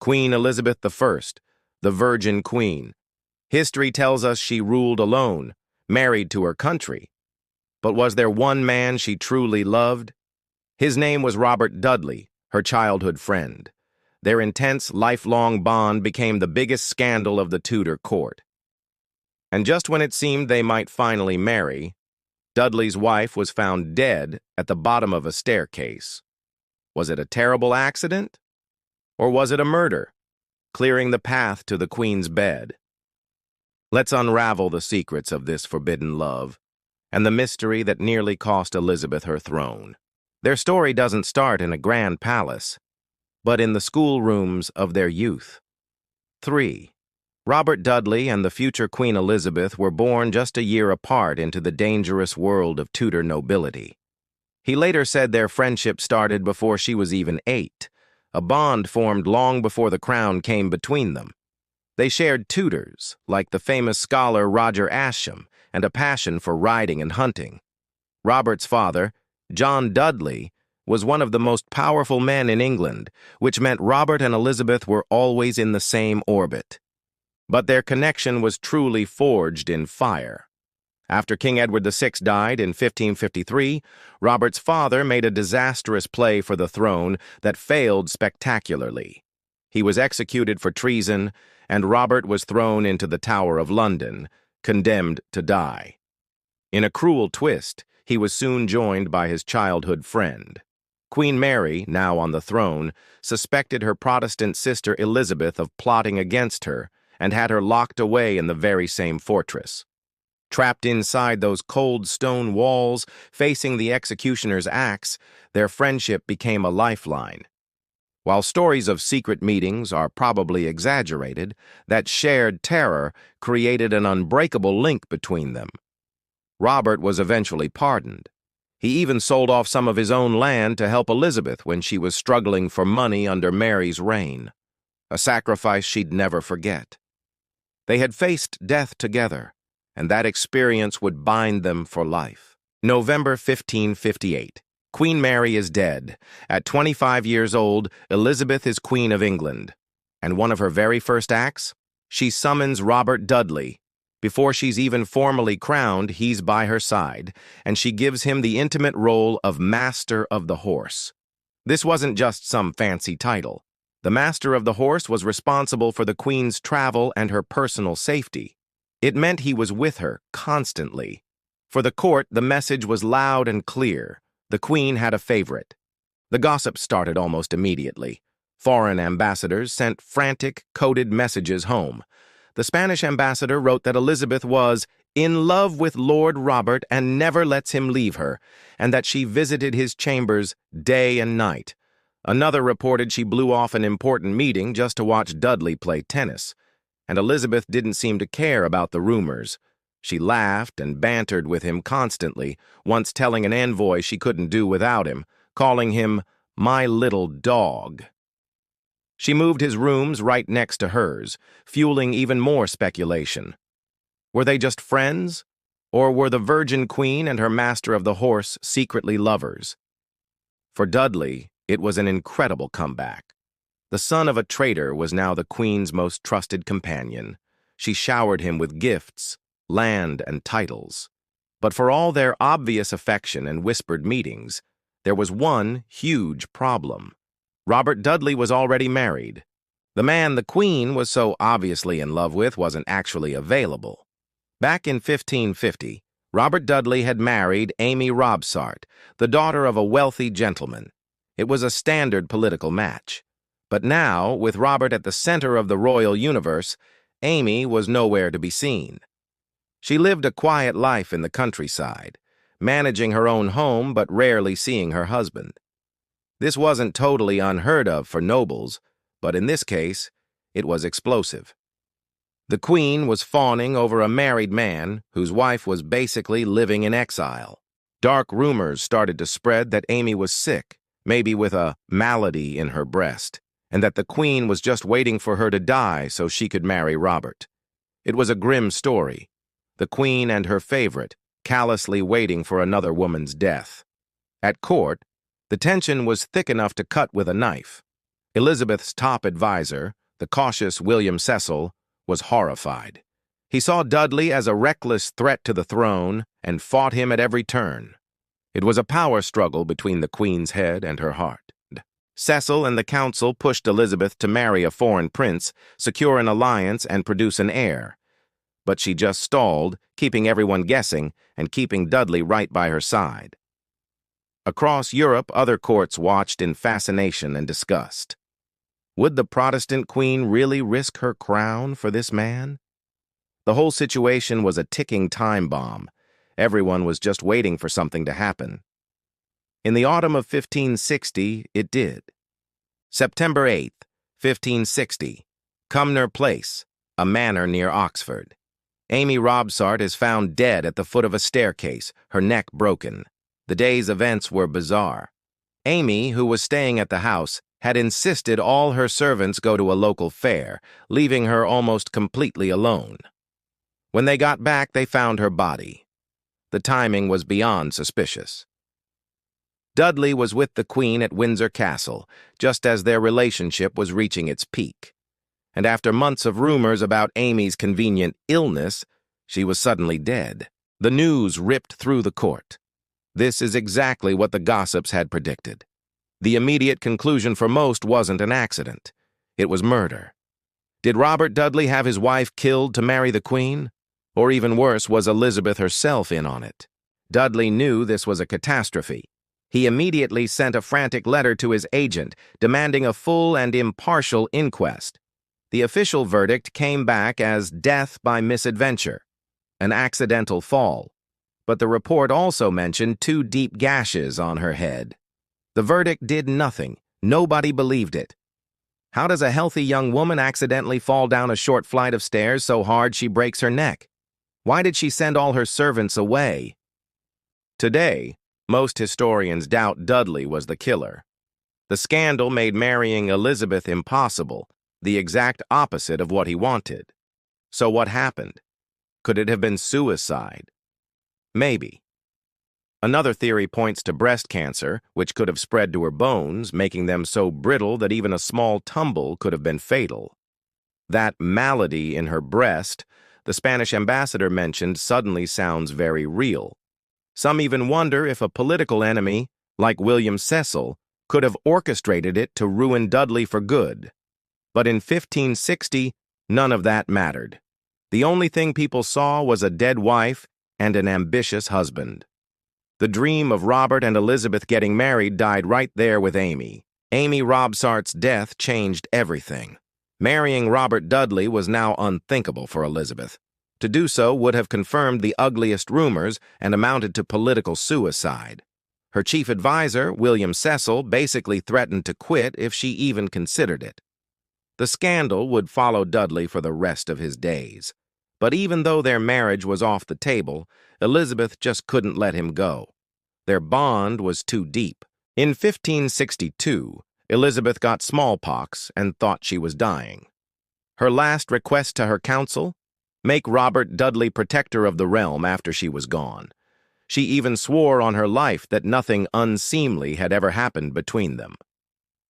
Queen Elizabeth I, the Virgin Queen. History tells us she ruled alone, married to her country. But was there one man she truly loved? His name was Robert Dudley, her childhood friend. Their intense, lifelong bond became the biggest scandal of the Tudor court. And just when it seemed they might finally marry, Dudley's wife was found dead at the bottom of a staircase. Was it a terrible accident? Or was it a murder, clearing the path to the Queen's bed? Let's unravel the secrets of this forbidden love and the mystery that nearly cost Elizabeth her throne. Their story doesn't start in a grand palace, but in the schoolrooms of their youth. 3. Robert Dudley and the future Queen Elizabeth were born just a year apart into the dangerous world of Tudor nobility. He later said their friendship started before she was even 8, a bond formed long before the crown came between them. They shared tutors, like the famous scholar Roger Ascham, and a passion for riding and hunting. Robert's father, John Dudley, was one of the most powerful men in England, which meant Robert and Elizabeth were always in the same orbit. But their connection was truly forged in fire. After King Edward VI died in 1553, Robert's father made a disastrous play for the throne that failed spectacularly. He was executed for treason, and Robert was thrown into the Tower of London, condemned to die. In a cruel twist, he was soon joined by his childhood friend. Queen Mary, now on the throne, suspected her Protestant sister Elizabeth of plotting against her and had her locked away in the very same fortress. Trapped inside those cold stone walls, facing the executioner's axe, their friendship became a lifeline. While stories of secret meetings are probably exaggerated, that shared terror created an unbreakable link between them. Robert was eventually pardoned. He even sold off some of his own land to help Elizabeth when she was struggling for money under Mary's reign, a sacrifice she'd never forget. They had faced death together, and that experience would bind them for life. November 1558. Queen Mary is dead. At 25 years old, Elizabeth is Queen of England. And one of her very first acts? She summons Robert Dudley. Before she's even formally crowned, he's by her side, and she gives him the intimate role of Master of the Horse. This wasn't just some fancy title. The Master of the Horse was responsible for the Queen's travel and her personal safety. It meant he was with her constantly. For the court, the message was loud and clear. The Queen had a favorite. The gossip started almost immediately. Foreign ambassadors sent frantic, coded messages home. The Spanish ambassador wrote that Elizabeth was in love with Lord Robert and never lets him leave her, and that she visited his chambers day and night. Another reported she blew off an important meeting just to watch Dudley play tennis. And Elizabeth didn't seem to care about the rumors. She laughed and bantered with him constantly, once telling an envoy she couldn't do without him, calling him "my little dog." She moved his rooms right next to hers, fueling even more speculation. Were they just friends? Or were the Virgin Queen and her Master of the Horse secretly lovers? For Dudley, it was an incredible comeback. The son of a traitor was now the Queen's most trusted companion. She showered him with gifts, land, and titles. But for all their obvious affection and whispered meetings, there was one huge problem. Robert Dudley was already married. The man the Queen was so obviously in love with wasn't actually available. Back in 1550, Robert Dudley had married Amy Robsart, the daughter of a wealthy gentleman. It was a standard political match. But now, with Robert at the center of the royal universe, Amy was nowhere to be seen. She lived a quiet life in the countryside, managing her own home but rarely seeing her husband. This wasn't totally unheard of for nobles, but in this case, it was explosive. The Queen was fawning over a married man whose wife was basically living in exile. Dark rumors started to spread that Amy was sick, maybe with a malady in her breast, and that the Queen was just waiting for her to die so she could marry Robert. It was a grim story. The Queen and her favorite, callously waiting for another woman's death. At court, the tension was thick enough to cut with a knife. Elizabeth's top advisor, the cautious William Cecil, was horrified. He saw Dudley as a reckless threat to the throne and fought him at every turn. It was a power struggle between the Queen's head and her heart. Cecil and the council pushed Elizabeth to marry a foreign prince, secure an alliance, and produce an heir. But she just stalled, keeping everyone guessing and keeping Dudley right by her side. Across Europe, other courts watched in fascination and disgust. Would the Protestant queen really risk her crown for this man? The whole situation was a ticking time bomb. Everyone was just waiting for something to happen. In the autumn of 1560, it did. September 8th, 1560, Cumnor Place, a manor near Oxford. Amy Robsart is found dead at the foot of a staircase, her neck broken. The day's events were bizarre. Amy, who was staying at the house, had insisted all her servants go to a local fair, leaving her almost completely alone. When they got back, they found her body. The timing was beyond suspicious. Dudley was with the Queen at Windsor Castle, just as their relationship was reaching its peak. And after months of rumors about Amy's convenient illness, she was suddenly dead. The news ripped through the court. This is exactly what the gossips had predicted. The immediate conclusion for most wasn't an accident. It was murder. Did Robert Dudley have his wife killed to marry the Queen? Or even worse, was Elizabeth herself in on it? Dudley knew this was a catastrophe. He immediately sent a frantic letter to his agent, demanding a full and impartial inquest. The official verdict came back as death by misadventure, an accidental fall. But the report also mentioned 2 deep gashes on her head. The verdict did nothing. Nobody believed it. How does a healthy young woman accidentally fall down a short flight of stairs so hard she breaks her neck? Why did she send all her servants away? Today, most historians doubt Dudley was the killer. The scandal made marrying Elizabeth impossible, the exact opposite of what he wanted. So what happened? Could it have been suicide? Maybe. Another theory points to breast cancer, which could have spread to her bones, making them so brittle that even a small tumble could have been fatal. That malady in her breast, the Spanish ambassador mentioned, suddenly sounds very real. Some even wonder if a political enemy, like William Cecil, could have orchestrated it to ruin Dudley for good. But in 1560, none of that mattered. The only thing people saw was a dead wife and an ambitious husband. The dream of Robert and Elizabeth getting married died right there with Amy. Amy Robsart's death changed everything. Marrying Robert Dudley was now unthinkable for Elizabeth. To do so would have confirmed the ugliest rumors and amounted to political suicide. Her chief advisor, William Cecil, basically threatened to quit if she even considered it. The scandal would follow Dudley for the rest of his days. But even though their marriage was off the table, Elizabeth just couldn't let him go. Their bond was too deep. In 1562, Elizabeth got smallpox and thought she was dying. Her last request to her council? Make Robert Dudley protector of the realm after she was gone. She even swore on her life that nothing unseemly had ever happened between them.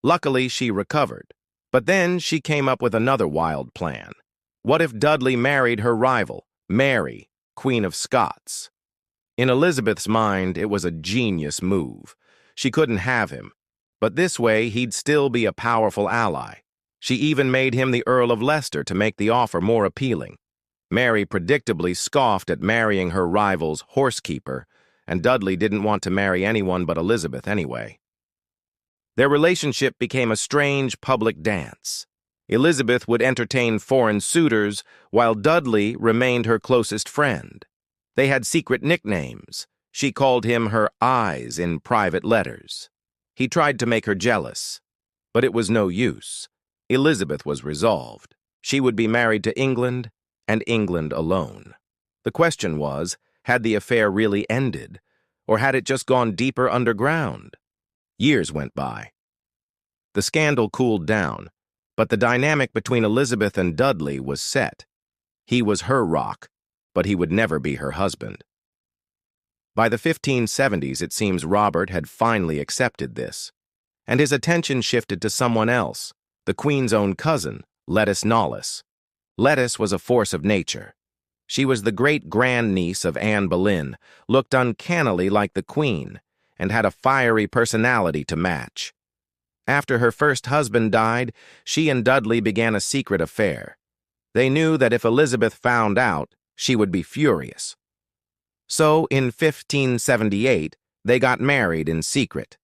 Luckily, she recovered. But then she came up with another wild plan. What if Dudley married her rival, Mary, Queen of Scots? In Elizabeth's mind, it was a genius move. She couldn't have him, but this way he'd still be a powerful ally. She even made him the Earl of Leicester to make the offer more appealing. Mary predictably scoffed at marrying her rival's horsekeeper, and Dudley didn't want to marry anyone but Elizabeth anyway. Their relationship became a strange public dance. Elizabeth would entertain foreign suitors, while Dudley remained her closest friend. They had secret nicknames. She called him her eyes in private letters. He tried to make her jealous, but it was no use. Elizabeth was resolved. She would be married to England, and England alone. The question was, had the affair really ended, or had it just gone deeper underground? Years went by. The scandal cooled down, but the dynamic between Elizabeth and Dudley was set. He was her rock, but he would never be her husband. By the 1570s, it seems Robert had finally accepted this, and his attention shifted to someone else, the Queen's own cousin, Lettice Knollys. Lettice was a force of nature. She was the great-grandniece of Anne Boleyn, looked uncannily like the Queen, and had a fiery personality to match. After her first husband died, she and Dudley began a secret affair. They knew that if Elizabeth found out, she would be furious. So, in 1578, they got married in secret.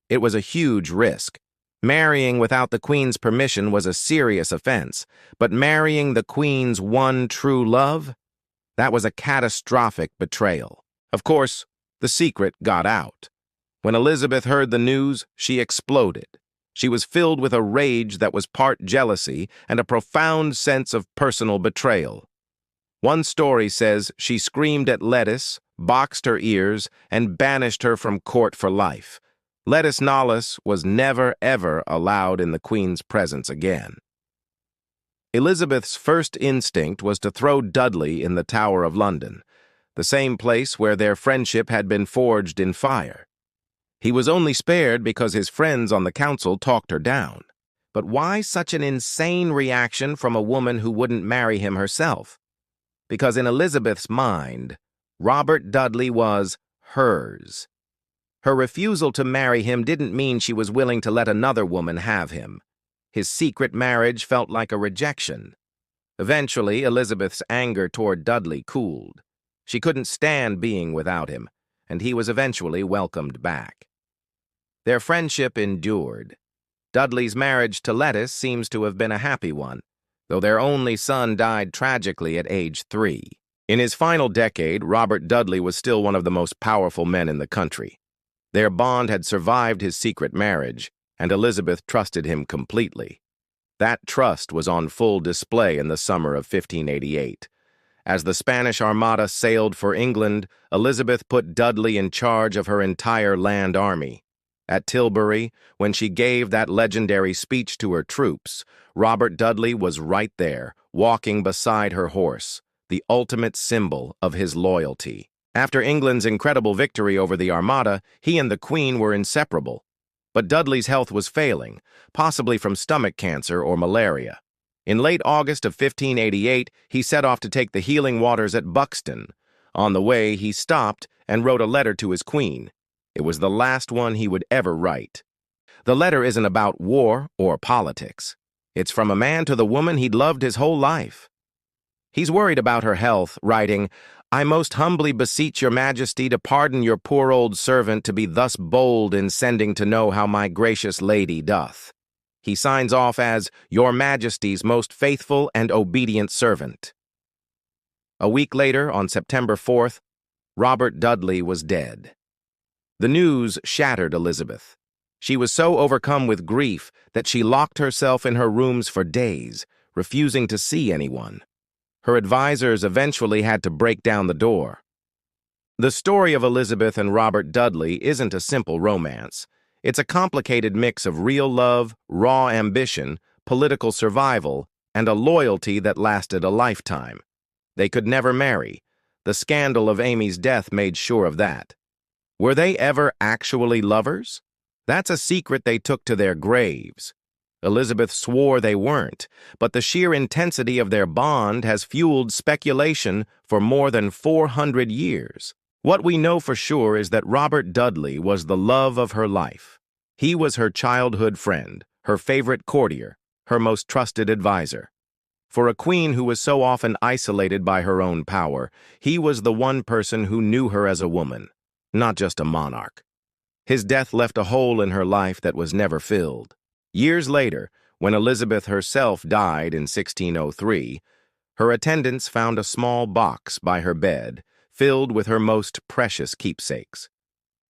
It was a huge risk. Marrying without the Queen's permission was a serious offense, but marrying the Queen's one true love? That was a catastrophic betrayal. Of course, the secret got out. When Elizabeth heard the news, she exploded. She was filled with a rage that was part jealousy and a profound sense of personal betrayal. One story says she screamed at Lettice, boxed her ears, and banished her from court for life. Lettice Knollys was never, ever allowed in the Queen's presence again. Elizabeth's first instinct was to throw Dudley in the Tower of London, the same place where their friendship had been forged in fire. He was only spared because his friends on the council talked her down. But why such an insane reaction from a woman who wouldn't marry him herself? Because in Elizabeth's mind, Robert Dudley was hers. Her refusal to marry him didn't mean she was willing to let another woman have him. His secret marriage felt like a rejection. Eventually, Elizabeth's anger toward Dudley cooled. She couldn't stand being without him, and he was eventually welcomed back. Their friendship endured. Dudley's marriage to Lettice seems to have been a happy one, though their only son died tragically at age 3. In his final decade, Robert Dudley was still one of the most powerful men in the country. Their bond had survived his secret marriage, and Elizabeth trusted him completely. That trust was on full display in the summer of 1588. As the Spanish Armada sailed for England, Elizabeth put Dudley in charge of her entire land army. At Tilbury, when she gave that legendary speech to her troops, Robert Dudley was right there, walking beside her horse, the ultimate symbol of his loyalty. After England's incredible victory over the Armada, he and the Queen were inseparable. But Dudley's health was failing, possibly from stomach cancer or malaria. In late August of 1588, he set off to take the healing waters at Buxton. On the way, he stopped and wrote a letter to his Queen. It was the last one he would ever write. The letter isn't about war or politics. It's from a man to the woman he'd loved his whole life. He's worried about her health, writing, "I most humbly beseech your majesty to pardon your poor old servant to be thus bold in sending to know how my gracious lady doth." He signs off as your majesty's most faithful and obedient servant. A week later, on September 4th, Robert Dudley was dead. The news shattered Elizabeth. She was so overcome with grief that she locked herself in her rooms for days, refusing to see anyone. Her advisors eventually had to break down the door. The story of Elizabeth and Robert Dudley isn't a simple romance. It's a complicated mix of real love, raw ambition, political survival, and a loyalty that lasted a lifetime. They could never marry. The scandal of Amy's death made sure of that. Were they ever actually lovers? That's a secret they took to their graves. Elizabeth swore they weren't, but the sheer intensity of their bond has fueled speculation for more than 400 years. What we know for sure is that Robert Dudley was the love of her life. He was her childhood friend, her favorite courtier, her most trusted advisor. For a queen who was so often isolated by her own power, he was the one person who knew her as a woman, not just a monarch. His death left a hole in her life that was never filled. Years later, when Elizabeth herself died in 1603, her attendants found a small box by her bed, filled with her most precious keepsakes.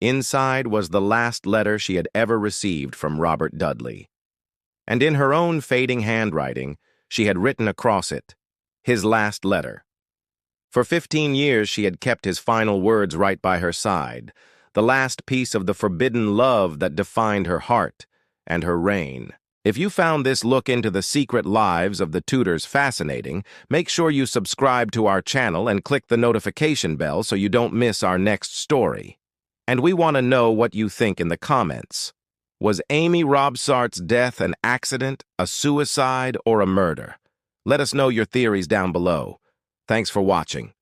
Inside was the last letter she had ever received from Robert Dudley. And in her own fading handwriting, she had written across it, his last letter. For 15 years she had kept his final words right by her side, the last piece of the forbidden love that defined her heart and her reign. If you found this look into the secret lives of the Tudors fascinating, make sure you subscribe to our channel and click the notification bell so you don't miss our next story. And we want to know what you think in the comments. Was Amy Robsart's death an accident, a suicide, or a murder? Let us know your theories down below. Thanks for watching.